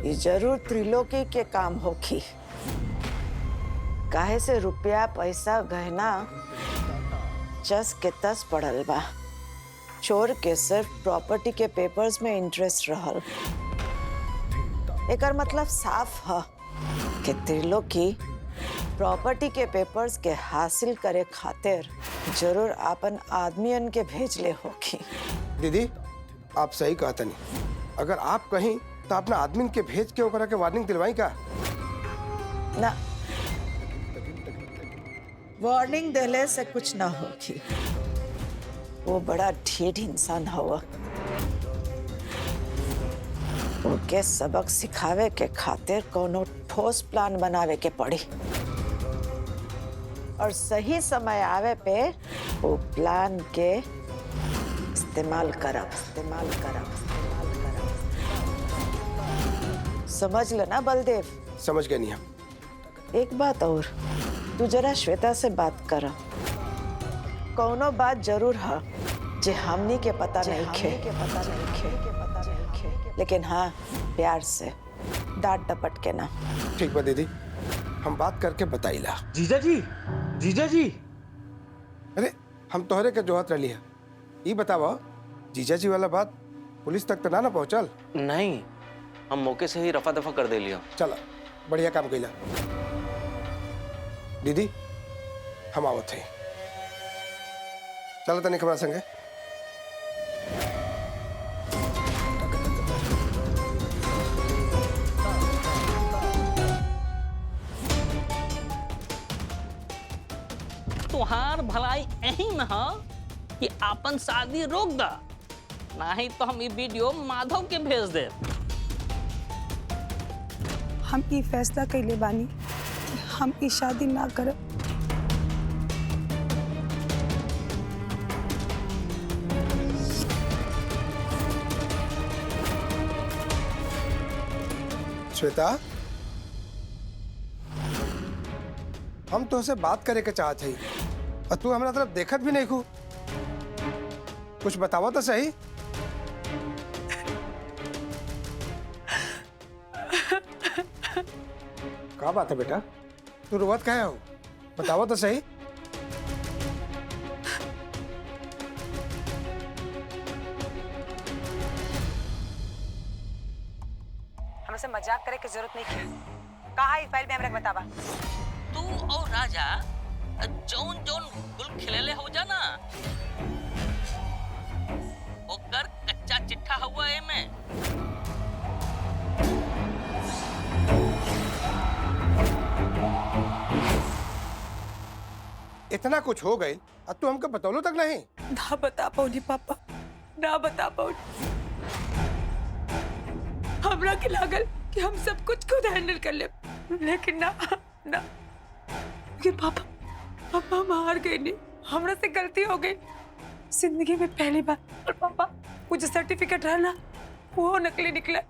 ये जरूर त्रिलोकी के काम होखी। काहे से रुपया पैसा गहना जस के तस पड़ल बा। चोर के सिर्फ प्रॉपर्टी के पेपर्स में इंटरेस्ट रहल। एकर मतलब साफ है कि त्रिलोकी प्रॉपर्टी के पेपर्स के हासिल करे खातिर जरूर अपन आदमियन के भेजले होखी। दीदी आप सही कहता नहीं। अगर आप कहीं तो अपना आदमी के भेज के ओकरा के वार्निंग दिलवाई का ना। वार्निंग देले से कुछ ना होगी। वो बड़ा ढीठ इंसान हुआ। ओके सबक सिखावे के खातिर कोनो ठोस प्लान बनावे के पड़ी और सही समय आवे पे वो प्लान के इस्तेमाल करब। समझ लेना बलदेव। समझ गए नहीं हम। एक बात और, तू जरा श्वेता से बात कर। कौनो बात जरूर है जे हमनी के पता नहीं खे। लेकिन हाँ प्यार से, डांट डपट के ना। ठीक बा दीदी, हम बात करके बताइला। जीजा जी। अरे हम तोहरे के जोहत रही है। ये बतावा जीजा जी वाला बात पुलिस तक तो ना पहुंचल? नहीं, हम मौके से ही रफा दफा कर दे लिया। चला बढ़िया काम कैला। दीदी हम आवत है। चलो तनिक हमारा संगे। तुहार भलाई यही में है कि अपन शादी रोक दा, नहीं तो हम ये वीडियो माधव के भेज दे। हम ये फैसला कैले बानी कि हम ये शादी ना करब। श्वेता, हम तुमसे बात करे के चाहत हई और तू हमारा तरफ देखत भी नहीं खू। कुछ बतावा तो सही। क्या बात है बेटा, तू रोवत काहे हो? बतावा तो सही। हमसे मजाक करे की जरूरत नहीं है। कहा इस फाइल में हमरा बतावा। तू और राजा जौन गुल खिलेले हो जाना, ओकर कच्चा चिट्ठा हुआ है में। इतना कुछ हो गई अब तू हमको बतौलो तक नहीं। ना बता पाऊनी पापा, ना बता पाऊनी। हमरा के लागल कि हम सब कुछ खुद हैंडल कर ले, लेकिन ना। लेकिन पापा हम हार गए। नहीं, हमरा से गलती हो गई जिंदगी में पहली बार। और पापा वो जो सर्टिफिकेट रहा ना, वो नकली निकला।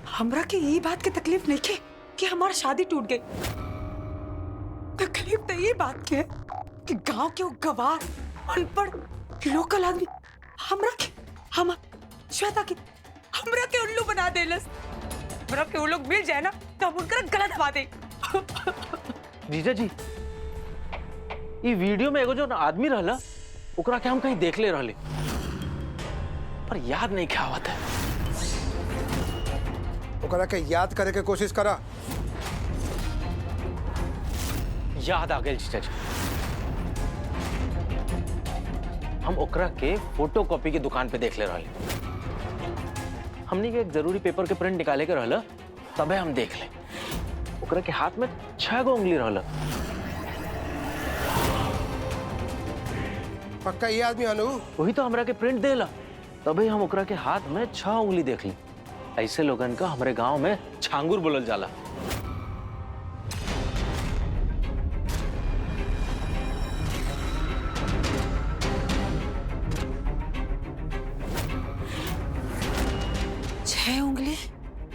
हमरा के ये बात की तकलीफ नहीं है कि हमारी शादी टूट गई। तकलीफ तो ये बात की है कि गांव के वो गवार अनपढ़ लोकल आदमी हम श्वेता की हमरा के उल्लू बना देलस। हमरा के वो लोग मिल जाए ना तो हम उनका गला दबा दे। जीजा जी, ये वीडियो में एगो जो आदमी रहला ओकरा के हम कहीं देख ले रहले, पर याद नहीं क्या आवत है। ओकरा के याद करे के कोशिश करा। याद आ गई जीजा जी। हम ओकरा के फोटो कॉपी की दुकान पे देख ले रहले। हमने के एक जरूरी पेपर के प्रिंट निकाले के रहला, तबे हम देख ले। ओकरा के हाथ में 6 गो उंगली रहला। पक्का ये आदमी अनु? वही तो हमरा के प्रिंट देला, तबे हम ओकरा के हाथ में 6 उंगली देख ली। ऐसे लोगन का हमारे गांव में छांगुर बोलल जाला।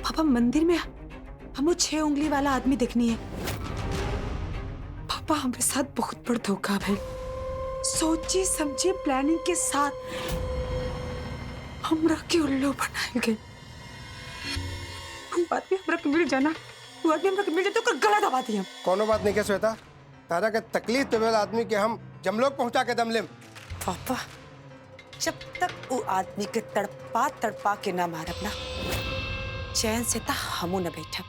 पापा मंदिर में हमें 6 उंगली वाला आदमी देखनी है। पापा हमारे साथ बहुत बड़ा धोखा है। सोची समझी प्लानिंग के साथ हमरा के उल्लू बनाए गए। वो आदमी हमरा के मिल जाना, वो आदमी हमरा के मिल जाता ओकर गला दबा दिया। कोनो बात नहीं के श्वेता, तारा के तकलीफ देवे वाला आदमी के हम जमलोक पहुंचा के दम लेम। पापा जब तक वो आदमी के तड़पा तड़पा के ना मारब ना, चैन से ता हमू न बैठब।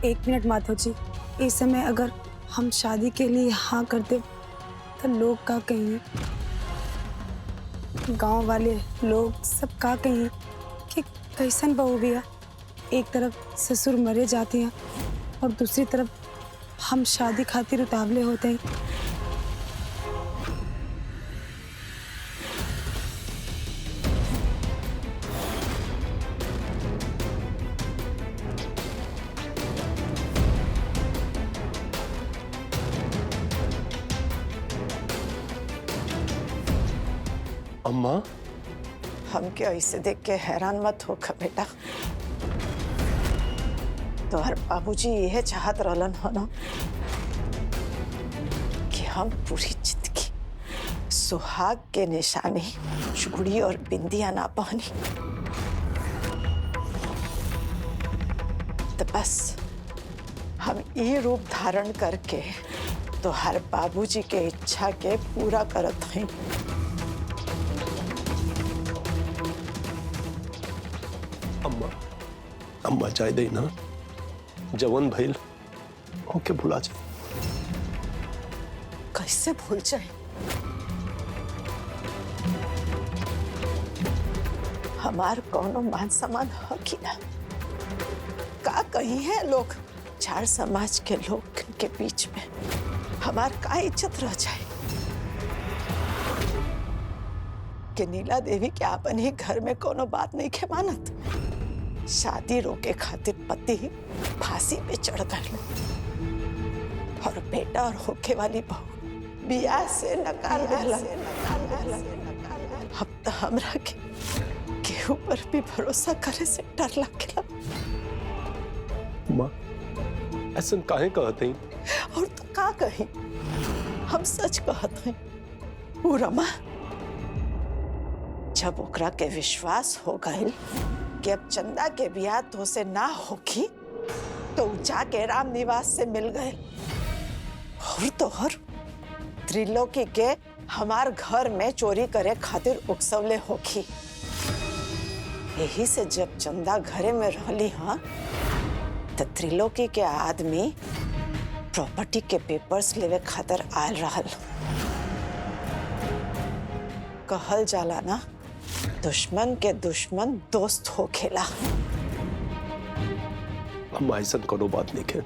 एक मिनट माधव जी, इस समय अगर हम शादी के लिए हाँ कर दे तो लोग का कहेंगे, गांव वाले लोग सब का कहेंगे कि कैसन बहू बिया। एक तरफ ससुर मरे जाते हैं और दूसरी तरफ हम शादी खातिर उतावले होते हैं। अम्मा, हमके ऐसे देख के हैरान मत हो बेटा। तोहर बाबूजी यह चाहत रहलन हो ना कि हम पूरी जिंदगी सुहाग के निशानी चूड़ी और बिंदियां ना पहनी, तो बस हम ये रूप धारण करके तोहर बाबूजी के इच्छा के पूरा करत हैं। अम्मा जाए दे ना, जवन भइल ओके भुला जाए। कैसे भूल जाए? हमार कौनो मान सम्मान है कि ना? का कही है लोग, चार समाज के लोग के बीच में हमार का इज्जत रह जाए कि नीला देवी के अपन ही घर में कोनो बात नहीं के मानत। शादी रोके खातिर पति फांसी पे चढ़ गए और बेटा और होके वाली बहू बियाह से नकार देला। अब तो हमरा के केहू पर भी भरोसा करे से डर लगेला। माँ, ऐसा काहे कहते हैं? और तो का कही, हम सच कहत हैं। वो रमा जब ओकरा के विश्वास हो गए कि अब चंदा के बियाह तो से ना होगी, तो जाके राम निवास से मिल गए और तोहर त्रिलोकी के हमार घर में चोरी करे खातिर उकसवले होगी। यही से जब चंदा घरे में रहली हाँ, तो त्रिलोकी के आदमी प्रॉपर्टी के पेपर्स लेवे खातिर आयल रहल। कहल जाला ना, दुश्मन के दुश्मन दोस्त हो खेला। अम्मा, ऐसा कोनो बात नहीं है।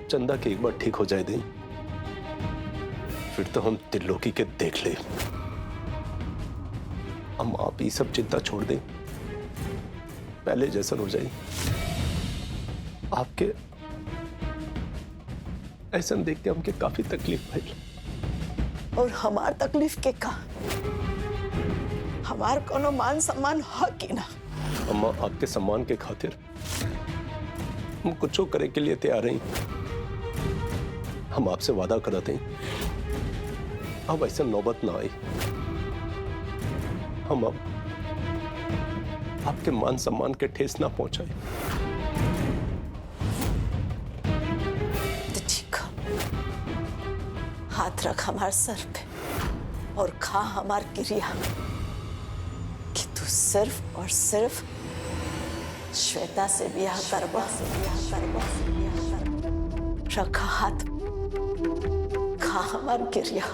चंदा के एक बार ठीक हो जाए दे, फिर तो हम त्रिलोकी के देख ले। अम्मा, आप ये सब चिंता छोड़ दें, पहले जैसा हो जाए। आपके ऐसा देख के हमके काफी तकलीफ भइल। और हमार तकलीफ के का? हमार कोनो मान सम्मान है कि ना? अम्मा, आपके सम्मान के खातिर हम कुछ करे के लिए तैयार हैं। हम आपसे वादा कराते हैं, अब ऐसा नौबत ना आए। हम अब आपके मान सम्मान के ठेस ना पहुंचाए। तो ठीक है, हाथ रख हमार सर पे और खा हमार क्रिया कि तू सिर्फ और सिर्फ श्वेता से ब्याह करबा। रखा हाथ, खा हमार क्रिया।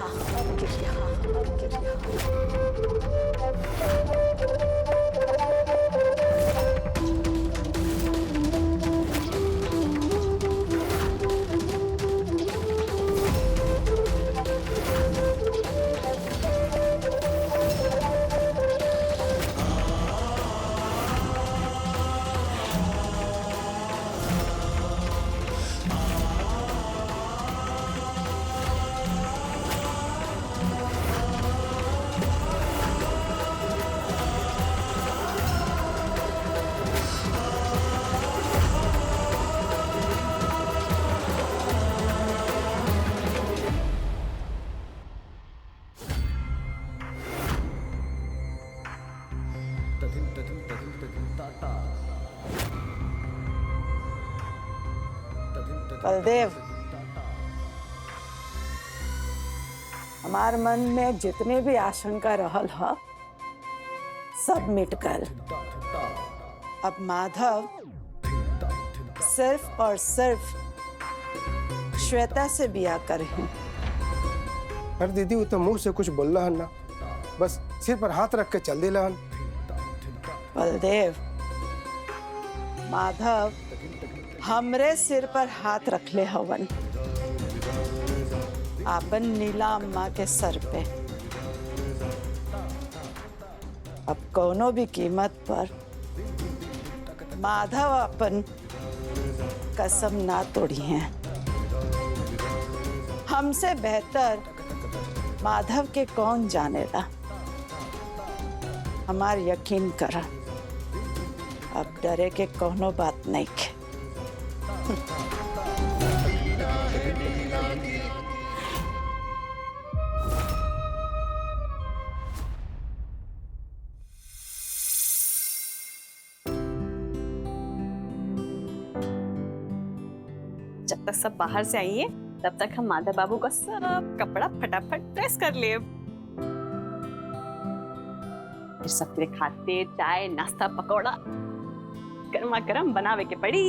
बलदेव, हमार मन में जितने भी आशंका रहल ह सब मिट गल। अब माधव सिर्फ और सिर्फ श्वेता से बिया करे हैं। अरे दीदी, वो तो मुंह से कुछ बोल रहा ना, बस सिर पर हाथ रख के चल दिला। बलदेव, माधव हमरे सिर पर हाथ रखले हवन, आपन नीला अम्मा के सर पे। अब कोनो भी कीमत पर माधव अपन कसम ना तोड़ी हैं। हमसे बेहतर माधव के कौन जानेला। हमार यकीन करा, अब डरे के कोनो बात नहीं है। जब तक सब बाहर से आइए तब तक हम माधव बाबू का सब कपड़ा फटाफट प्रेस कर ले। फिर सबके खाते चाय नाश्ता पकौड़ा गर्मा गर्म बनावे के पड़ी।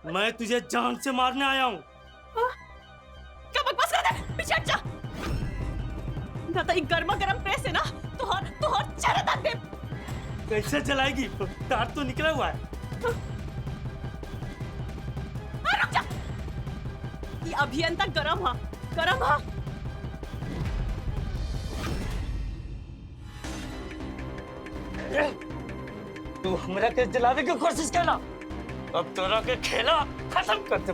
मैं तुझे जान से मारने आया हूँ। क्या बकवास कर रहा है? पीछे हट जा। दादा ये गर्मा गर्म प्रेस है ना, तो चेहरा दाग दे। कैसे जलाएगी? तार तो निकला हुआ है। रुक जा। ये अभियंता गरम हा। तू हमरा के जलावे की कोशिश करना, अब तोरा के खेला खत्म कर दे।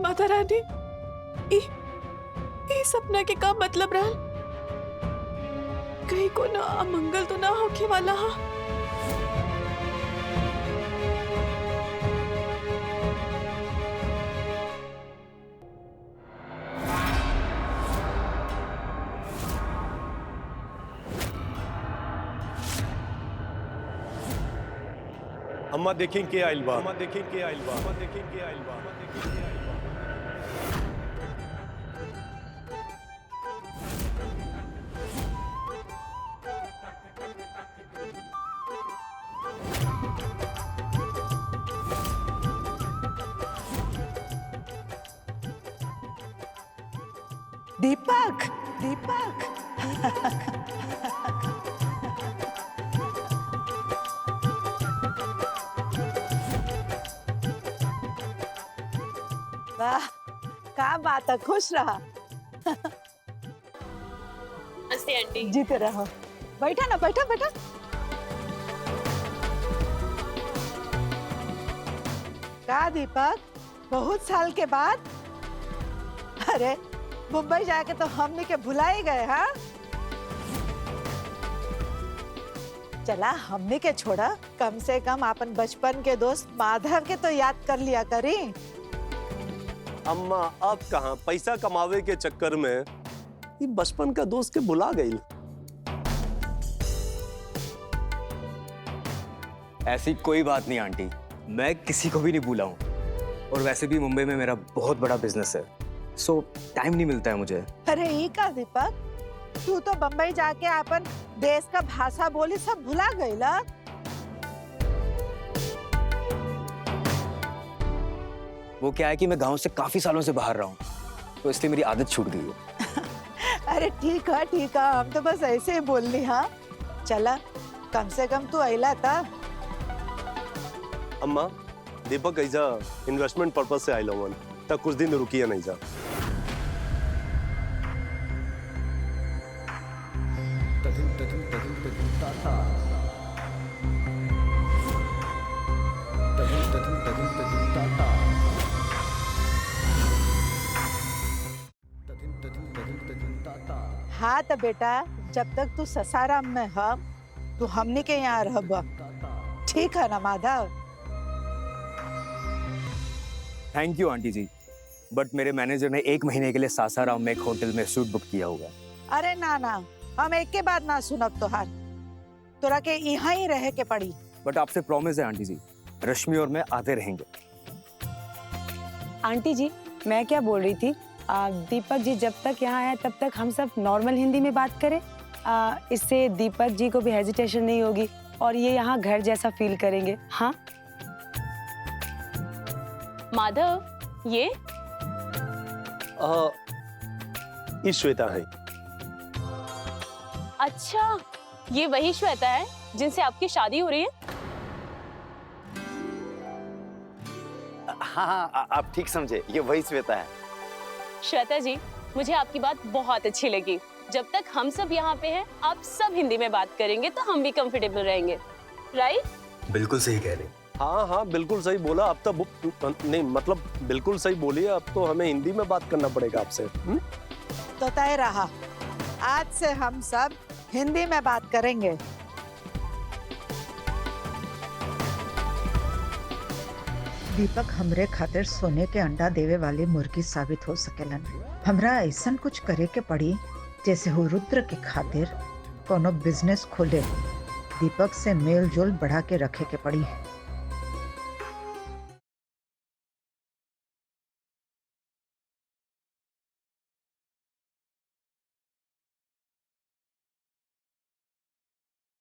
माता रानी, ये सपना के का मतलब रहल? कहीं को ना अमंगल तो ना होके वाला हा? अम्मा देखें के आइल बा, अम्मा देखें के आइल बा, अम्मा देखें के आइल बा, अम्मा देखें के आइल बा। दीपक, दीपक। वाह, क्या बात है, खुश रहा। नमस्ते आंटी। जीते रहो। बैठा ना, बैठा बैठा। का दीपक, बहुत साल के बाद? अरे मुंबई जाके तो हमने के भुला ही गए। हाँ, चला हमने के छोड़ा, कम से कम अपन बचपन के दोस्त माधव के तो याद कर लिया करी। अम्मा अब कहाँ, पैसा कमावे के चक्कर में ये बचपन का दोस्त के भुला गई। ऐसी कोई बात नहीं आंटी, मैं किसी को भी नहीं भूला हूँ। और वैसे भी मुंबई में मेरा बहुत बड़ा बिजनेस है, सो टाइम नहीं मिलता है मुझे। अरे ई का दीपक, तू तो बम्बई जाके अपन देश का भाषा बोली सब भुला गईला। वो क्या है कि मैं गांव से काफी सालों से बाहर रहा हूँ, तो इसलिए मेरी आदत छूट गई है। अरे ठीक है, हम तो बस ऐसे ही बोल ली। हाँ चला, कम से कम तू अइला था। अम्मा दीपक ऐसा इन्वेस्टमेंट पर्पस से आइल हवन, तक कुछ दिन रुकिए नहीं जा। हाँ तो बेटा, जब तक तू ससाराम में है, तू हमने के यहाँ रहबा, ठीक है ना माधव? थैंक यू आंटी जी, बट मेरे मैनेजर ने 1 महीने के लिए सासाराम में एक होटल में सूट बुक किया होगा। अरे ना ना, हम एक के बाद ना सुनब तोहार, तोरा के यहाँ ही रहे के पड़ी। बट आपसे प्रॉमिस है आंटी जी, रश्मि और मैं आते रहेंगे। आंटी जी, मैं क्या बोल रही थी, दीपक जी जब तक यहाँ है तब तक हम सब नॉर्मल हिंदी में बात करें। इससे दीपक जी को भी हेजिटेशन नहीं होगी और ये यहाँ घर जैसा फील करेंगे। हाँ माधव, ये श्वेता है। अच्छा, ये वही श्वेता है जिनसे आपकी शादी हो रही है? हाँ, आप ठीक समझे, ये वही श्वेता है। श्वेता जी, मुझे आपकी बात बहुत अच्छी लगी। जब तक हम सब यहाँ पे हैं, आप सब हिंदी में बात करेंगे तो हम भी कंफर्टेबल रहेंगे, राइट? बिल्कुल सही कह रहे हैं। हाँ हाँ बिल्कुल सही बोला। अब तो नहीं, मतलब बिल्कुल सही बोलिए। अब तो हमें हिंदी में बात करना पड़ेगा आपसे। तो तय रहा, आज से हम सब हिंदी में बात करेंगे। दीपक हमरे खातिर सोने के अंडा देवे वाली मुर्गी साबित हो सकेलन। हमरा ऐसा कुछ करे के पड़ी जैसे हो रुद्र के खातिर कोनो बिजनेस खोले, दीपक से मेल जोल बढ़ा के रखे के पड़ी।